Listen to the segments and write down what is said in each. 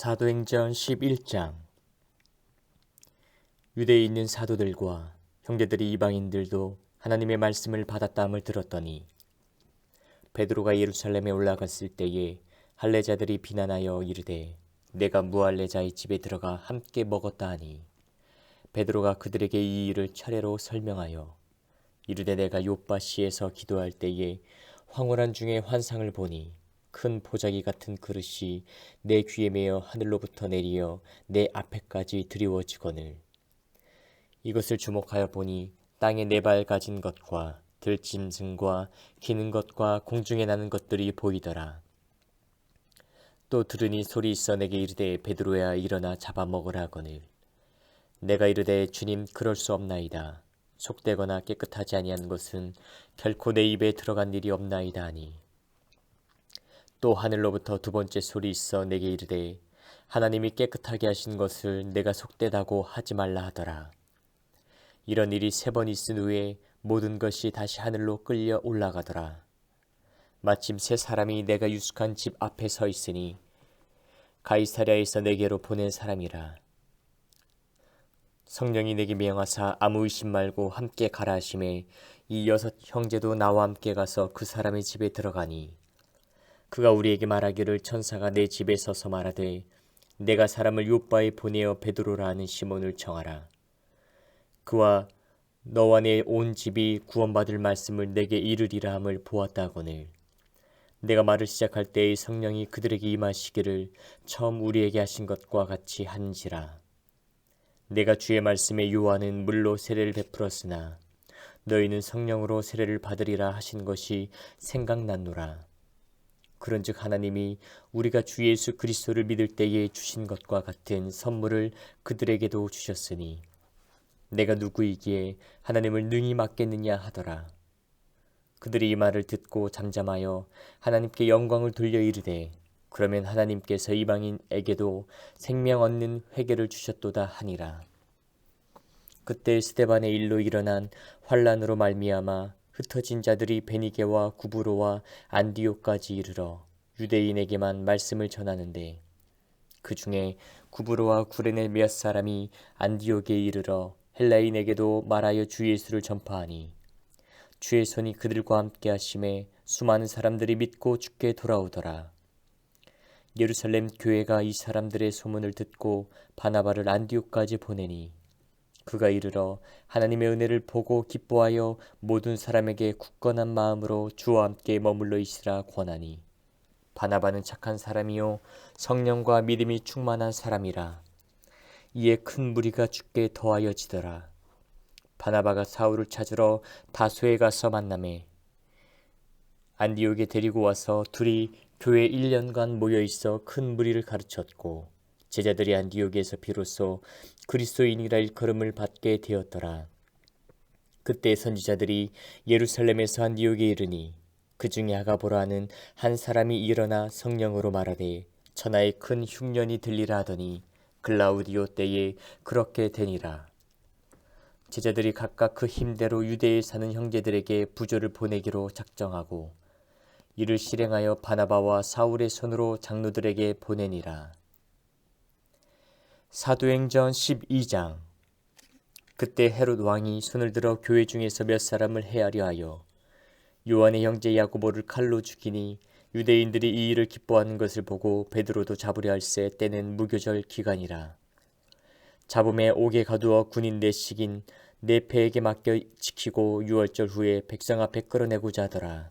사도행전 11장. 유대에 있는 사도들과 형제들이 이방인들도 하나님의 말씀을 받았다함을 들었더니 베드로가 예루살렘에 올라갔을 때에 할례자들이 비난하여 이르되 내가 무할례자의 집에 들어가 함께 먹었다 하니 베드로가 그들에게 이 일을 차례로 설명하여 이르되 내가 요빠시에서 기도할 때에 황홀한 중에 환상을 보니 큰 보자기 같은 그릇이 내 귀에 매어 하늘로부터 내리어 내 앞에까지 드리워지거늘 이것을 주목하여 보니 땅에 네 발 가진 것과 들짐승과 기는 것과 공중에 나는 것들이 보이더라. 또 들으니 소리 있어 내게 이르되 베드로야 일어나 잡아먹으라 하거늘 내가 이르되 주님 그럴 수 없나이다. 속되거나 깨끗하지 아니한 것은 결코 내 입에 들어간 일이 없나이다 하니 또 하늘로부터 두 번째 소리 있어 내게 이르되 하나님이 깨끗하게 하신 것을 내가 속되다고 하지 말라 하더라. 이런 일이 세 번 있은 후에 모든 것이 다시 하늘로 끌려 올라가더라. 마침 세 사람이 내가 유숙한 집 앞에 서 있으니 가이사랴에서 내게로 보낸 사람이라. 성령이 내게 명하사 아무 의심 말고 함께 가라 하심에 이 여섯 형제도 나와 함께 가서 그 사람의 집에 들어가니 그가 우리에게 말하기를 천사가 내 집에 서서 말하되 내가 사람을 요빠에 보내어 베드로라 하는 시몬을 청하라. 그와 너와 내 온 집이 구원받을 말씀을 내게 이르리라 함을 보았다 하거늘 내가 말을 시작할 때의 성령이 그들에게 임하시기를 처음 우리에게 하신 것과 같이 한지라. 내가 주의 말씀에 요한은 물로 세례를 베풀었으나 너희는 성령으로 세례를 받으리라 하신 것이 생각났노라. 그런즉 하나님이 우리가 주 예수 그리스도를 믿을 때에 주신 것과 같은 선물을 그들에게도 주셨으니 내가 누구이기에 하나님을 능히 맡겠느냐 하더라. 그들이 이 말을 듣고 잠잠하여 하나님께 영광을 돌려 이르되 그러면 하나님께서 이방인에게도 생명 얻는 회개를 주셨도다 하니라. 그때 스데반의 일로 일어난 환란으로 말미암아 흩어진 자들이 베니게와 구브로와 안디옥까지 이르러 유대인에게만 말씀을 전하는데 그 중에 구브로와 구레네 몇 사람이 안디옥에 이르러 헬라인에게도 말하여 주 예수를 전파하니 주의 손이 그들과 함께 하심에 수많은 사람들이 믿고 주께 돌아오더라. 예루살렘 교회가 이 사람들의 소문을 듣고 바나바를 안디옥까지 보내니 그가 이르러 하나님의 은혜를 보고 기뻐하여 모든 사람에게 굳건한 마음으로 주와 함께 머물러 있으라 권하니 바나바는 착한 사람이요 성령과 믿음이 충만한 사람이라. 이에 큰 무리가 주께 더하여지더라. 바나바가 사울을 찾으러 다소에 가서 만나매 안디옥에 데리고 와서 둘이 교회 1년간 모여있어 큰 무리를 가르쳤고 제자들이 안디옥에서 비로소 그리스도인이라 일컬음을 받게 되었더라. 그때 선지자들이 예루살렘에서 안디옥에 이르니 그 중에 아가보라 하는 한 사람이 일어나 성령으로 말하되 천하에 큰 흉년이 들리라 하더니 글라우디오 때에 그렇게 되니라. 제자들이 각각 그 힘대로 유대에 사는 형제들에게 부조를 보내기로 작정하고 이를 실행하여 바나바와 사울의 손으로 장로들에게 보내니라. 사도행전 12장. 그때 헤롯 왕이 손을 들어 교회 중에서 몇 사람을 해하려 하여 요한의 형제 야고보를 칼로 죽이니 유대인들이 이 일을 기뻐하는 것을 보고 베드로도 잡으려 할세 때는 무교절 기간이라. 잡음에 옥에 가두어 군인 내식인 네페에게 맡겨 지키고 6월절 후에 백성 앞에 끌어내고자 하더라.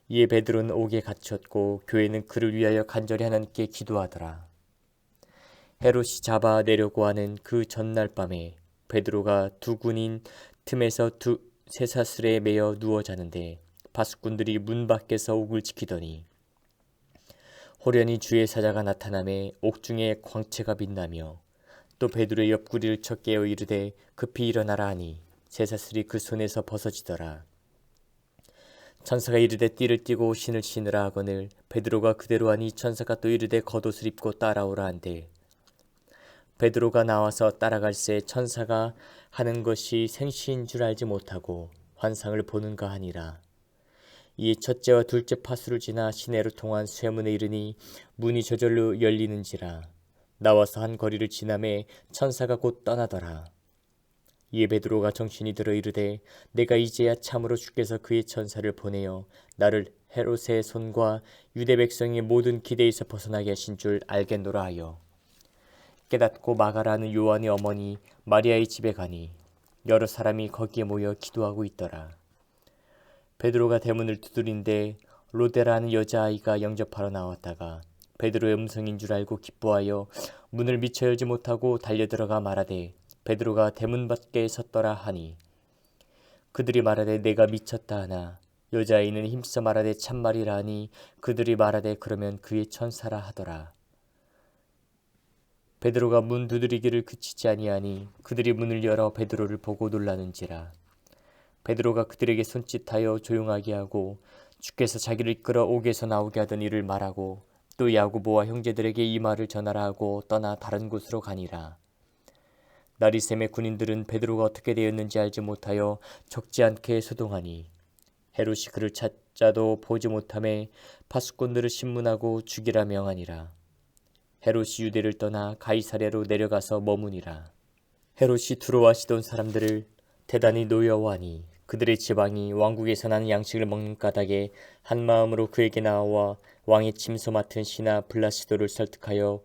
이에 베드로는 옥에 갇혔고 교회는 그를 위하여 간절히 하나님께 기도하더라. 헤롯이 잡아내려고 하는 그 전날 밤에 베드로가 두 군인 틈에서 두 쇠사슬에 매여 누워 자는데 바숫꾼들이 문 밖에서 옥을 지키더니 호련히 주의 사자가 나타나매 옥중에 광채가 빛나며 또 베드로의 옆구리를 쳐 깨어 이르되 급히 일어나라 하니 쇠사슬이 그 손에서 벗어지더라. 천사가 이르되 띠를 띠고 신을 신으라 하거늘 베드로가 그대로 하니 천사가 또 이르되 겉옷을 입고 따라오라 한대 베드로가 나와서 따라갈새 천사가 하는 것이 생시인 줄 알지 못하고 환상을 보는가 하니라. 이에 첫째와 둘째 파수를 지나 시내로 통한 쇠문에 이르니 문이 저절로 열리는지라. 나와서 한 거리를 지나매 천사가 곧 떠나더라. 이에 베드로가 정신이 들어 이르되 내가 이제야 참으로 주께서 그의 천사를 보내어 나를 헤롯의 손과 유대 백성의 모든 기대에서 벗어나게 하신 줄 알겠노라 하여 깨닫고 마가라는 요한의 어머니 마리아의 집에 가니 여러 사람이 거기에 모여 기도하고 있더라. 베드로가 대문을 두드린데 로데라는 여자아이가 영접하러 나왔다가 베드로의 음성인 줄 알고 기뻐하여 문을 미처 열지 못하고 달려들어가 말하되 베드로가 대문 밖에 섰더라 하니 그들이 말하되 내가 미쳤다 하나 여자아이는 힘써 말하되 참말이라 하니 그들이 말하되 그러면 그의 천사라 하더라. 베드로가 문 두드리기를 그치지 아니하니 그들이 문을 열어 베드로를 보고 놀라는지라. 베드로가 그들에게 손짓하여 조용하게 하고 주께서 자기를 이끌어 옥에서 나오게 하던 일을 말하고 또 야고보와 형제들에게 이 말을 전하라 하고 떠나 다른 곳으로 가니라. 나리샘의 군인들은 베드로가 어떻게 되었는지 알지 못하여 적지 않게 소동하니 헤롯이 그를 찾자도 보지 못하매 파수꾼들을 신문하고 죽이라 명하니라. 헤롯이 유대를 떠나 가이사랴로 내려가서 머무니라. 헤롯이 두로와 시돈 사람들을 대단히 노여워하니 그들의 지방이 왕국에서 나는 양식을 먹는 까닭에 한마음으로 그에게 나와 왕의 침소 맡은 시나 블라시도를 설득하여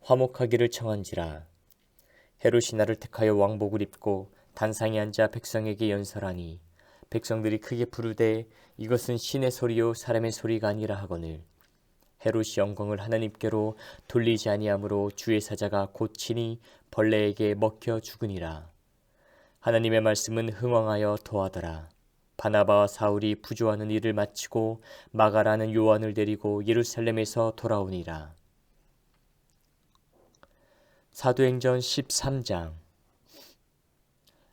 화목하기를 청한지라. 헤롯이 나를 택하여 왕복을 입고 단상에 앉아 백성에게 연설하니 백성들이 크게 부르되 이것은 신의 소리요 사람의 소리가 아니라 하거늘 헤롯이 영광을 하나님께로 돌리지 아니하므로 주의 사자가 곧 친히 벌레에게 먹혀 죽으니라. 하나님의 말씀은 흥왕하여 도하더라. 바나바와 사울이 부조하는 일을 마치고 마가라는 요한을 데리고 예루살렘에서 돌아오니라. 사도행전 13장.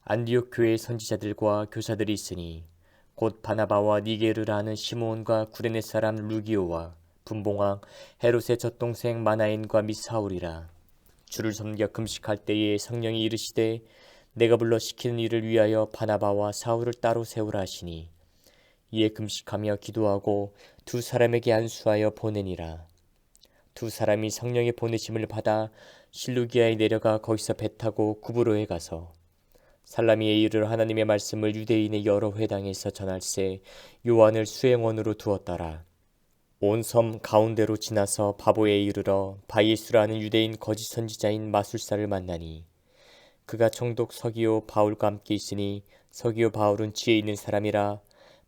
안디옥 교회의 선지자들과 교사들이 있으니 곧 바나바와 니게르라 하는 시므온과 구레네 사람 루기오와 분봉왕 헤롯의 젖동생 마나엔과 및 사울이라. 주를 섬겨 금식할 때에 성령이 이르시되 내가 불러 시키는 일을 위하여 바나바와 사울을 따로 세우라 하시니 이에 금식하며 기도하고 두 사람에게 안수하여 보내니라. 두 사람이 성령의 보내심을 받아 실루기아에 내려가 거기서 배 타고 구브로에 가서 살라미에 이르러 하나님의 말씀을 유대인의 여러 회당에서 전할세 요한을 수행원으로 두었더라. 온 섬 가운데로 지나서 바보에 이르러 바예수라는 유대인 거짓 선지자인 마술사를 만나니 그가 총독 서기오 바울과 함께 있으니 서기오 바울은 지혜 있는 사람이라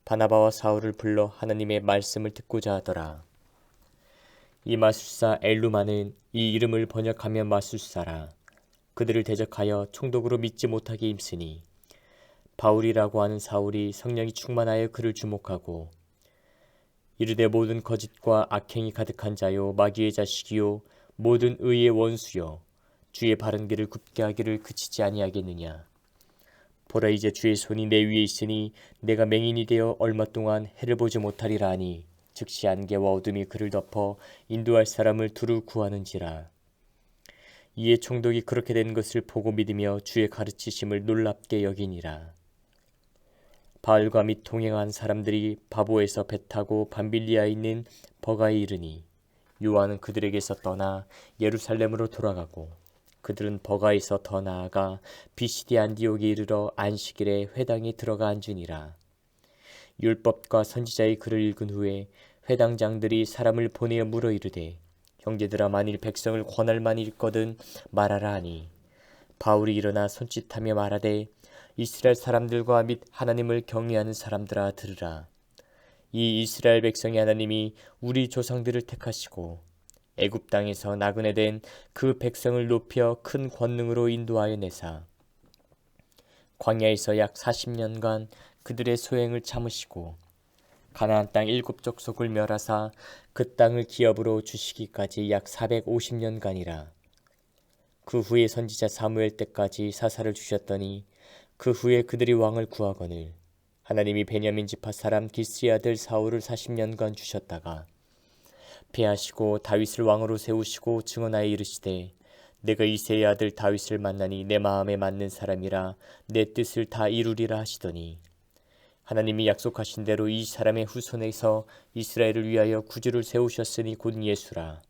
바나바와 사울을 불러 하나님의 말씀을 듣고자 하더라. 이 마술사 엘루마는 이 이름을 번역하면 마술사라. 그들을 대적하여 총독으로 믿지 못하게 힘쓰니 바울이라고 하는 사울이 성령이 충만하여 그를 주목하고 이르되 모든 거짓과 악행이 가득한 자요 마귀의 자식이요 모든 의의 원수요 주의 바른 길을 굽게 하기를 그치지 아니하겠느냐. 보라 이제 주의 손이 내 위에 있으니 내가 맹인이 되어 얼마 동안 해를 보지 못하리라 하니 즉시 안개와 어둠이 그를 덮어 인도할 사람을 두루 구하는지라. 이에 총독이 그렇게 된 것을 보고 믿으며 주의 가르치심을 놀랍게 여기니라. 바울과 및 동행한 사람들이 바보에서 배 타고 밤빌리아에 있는 버가에 이르니 요한은 그들에게서 떠나 예루살렘으로 돌아가고 그들은 버가에서 더 나아가 비시디 안디옥에 이르러 안식일에 회당에 들어가 앉으니라. 율법과 선지자의 글을 읽은 후에 회당장들이 사람을 보내어 물어 이르되 형제들아 만일 백성을 권할 만이 있거든 말하라 하니 바울이 일어나 손짓하며 말하되 이스라엘 사람들과 및 하나님을 경외하는 사람들아 들으라. 이 이스라엘 백성의 하나님이 우리 조상들을 택하시고 애굽 땅에서 나그네 된 그 백성을 높여 큰 권능으로 인도하여 내사 광야에서 약 40년간 그들의 소행을 참으시고 가나안 땅 7족속을 멸하사 그 땅을 기업으로 주시기까지 약 450년간이라. 그 후에 선지자 사무엘 때까지 사사를 주셨더니 그 후에 그들이 왕을 구하거늘 하나님이 베냐민 지파 사람 기스의 아들 사울을 40년간 주셨다가 패하시고 다윗을 왕으로 세우시고 증언하여 이르시되 내가 이새의 아들 다윗을 만나니 내 마음에 맞는 사람이라 내 뜻을 다 이루리라 하시더니 하나님이 약속하신 대로 이 사람의 후손에서 이스라엘을 위하여 구주를 세우셨으니 곧 예수라.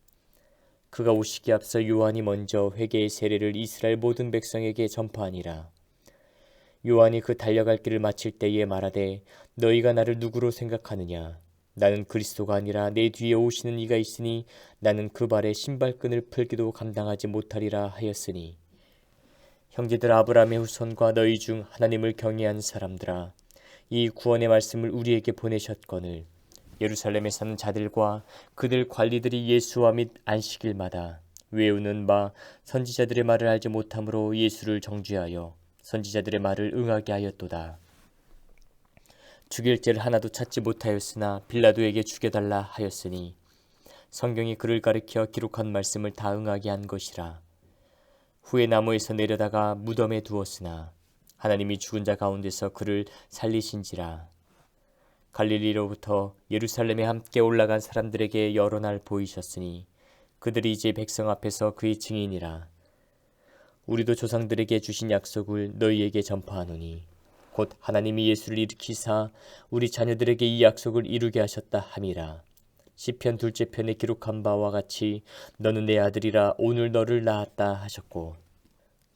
그가 오시기에 앞서 요한이 먼저 회개의 세례를 이스라엘 모든 백성에게 전파하니라. 요한이 그 달려갈 길을 마칠 때에 말하되 너희가 나를 누구로 생각하느냐? 나는 그리스도가 아니라 내 뒤에 오시는 이가 있으니 나는 그 발에 신발끈을 풀기도 감당하지 못하리라 하였으니, 형제들 아브라함의 후손과 너희 중 하나님을 경외한 사람들아, 이 구원의 말씀을 우리에게 보내셨거늘 예루살렘에 사는 자들과 그들 관리들이 예수와 및 안식일마다 외우는 바 선지자들의 말을 알지 못함으로 예수를 정죄하여 선지자들의 말을 응하게 하였도다. 죽일 죄를 하나도 찾지 못하였으나 빌라도에게 죽여달라 하였으니 성경이 그를 가리켜 기록한 말씀을 다 응하게 한 것이라. 후에 나무에서 내려다가 무덤에 두었으나 하나님이 죽은 자 가운데서 그를 살리신지라. 갈릴리로부터 예루살렘에 함께 올라간 사람들에게 여러 날 보이셨으니 그들이 이제 백성 앞에서 그의 증인이라. 우리도 조상들에게 주신 약속을 너희에게 전파하노니 곧 하나님이 예수를 일으키사 우리 자녀들에게 이 약속을 이루게 하셨다 함이라. 시편 둘째 편에 기록한 바와 같이 너는 내 아들이라 오늘 너를 낳았다 하셨고,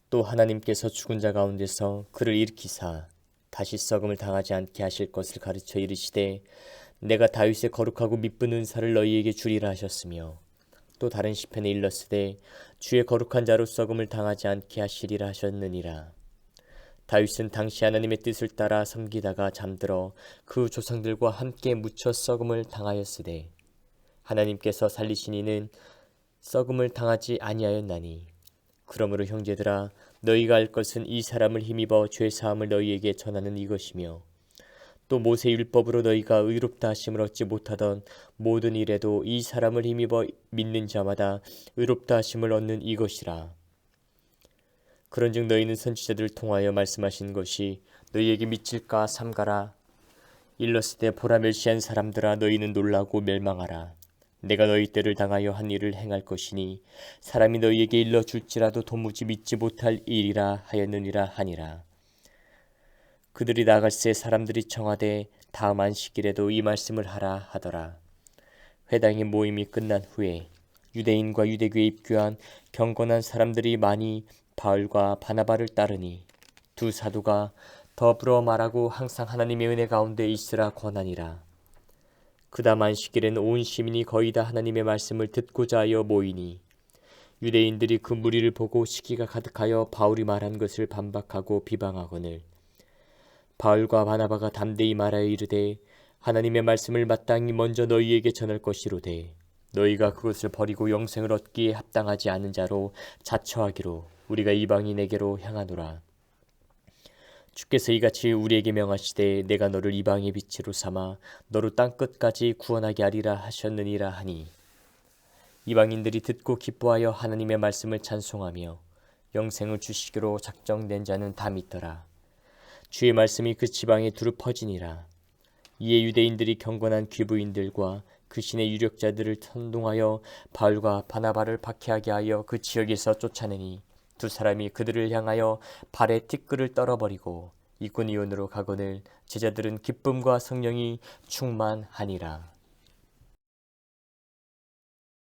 또 하나님께서 죽은 자 가운데서 그를 일으키사 다시 썩음을 당하지 않게 하실 것을 가르쳐 이르시되 내가 다윗의 거룩하고 미쁜 은사를 너희에게 주리라 하셨으며, 또 다른 시편에 일렀으되 주의 거룩한 자로 썩음을 당하지 않게 하시리라 하셨느니라. 다윗은 당시 하나님의 뜻을 따라 섬기다가 잠들어 그 조상들과 함께 묻혀 썩음을 당하였으되 하나님께서 살리신 이는 썩음을 당하지 아니하였나니, 그러므로 형제들아 너희가 알 것은 이 사람을 힘입어 죄사함을 너희에게 전하는 이것이며, 또 모세 율법으로 너희가 의롭다 하심을 얻지 못하던 모든 일에도 이 사람을 힘입어 믿는 자마다 의롭다 하심을 얻는 이것이라. 그런즉 너희는 선지자들을 통하여 말씀하신 것이 너희에게 미칠까 삼가라. 일렀을 때 보라 멸시한 사람들아 너희는 놀라고 멸망하라. 내가 너희 때를 당하여 한 일을 행할 것이니 사람이 너희에게 일러줄지라도 도무지 믿지 못할 일이라 하였느니라 하니라. 그들이 나갈새 사람들이 청하되 다음 안식일에도 이 말씀을 하라 하더라. 회당의 모임이 끝난 후에 유대인과 유대교에 입교한 경건한 사람들이 많이 바울과 바나바를 따르니 두 사도가 더불어 말하고 항상 하나님의 은혜 가운데 있으라 권하니라. 그 다음 안식일에는 온 시민이 거의 다 하나님의 말씀을 듣고자 하여 모이니 유대인들이 그 무리를 보고 시기가 가득하여 바울이 말한 것을 반박하고 비방하거늘 바울과 바나바가 담대히 말하여 이르되 하나님의 말씀을 마땅히 먼저 너희에게 전할 것이로되 너희가 그것을 버리고 영생을 얻기에 합당하지 않은 자로 자처하기로 우리가 이방인에게로 향하노라. 주께서 이같이 우리에게 명하시되 내가 너를 이방의 빛으로 삼아 너로 땅끝까지 구원하게 하리라 하셨느니라 하니, 이방인들이 듣고 기뻐하여 하나님의 말씀을 찬송하며 영생을 주시기로 작정된 자는 다 믿더라. 주의 말씀이 그 지방에 두루 퍼지니라. 이에 유대인들이 경건한 귀부인들과 그 신의 유력자들을 선동하여 바울과 바나바를 박해하게 하여 그 지역에서 쫓아내니 두 사람이 그들을 향하여 발에 티끌을 떨어버리고 이코니온으로 가거늘 제자들은 기쁨과 성령이 충만하니라.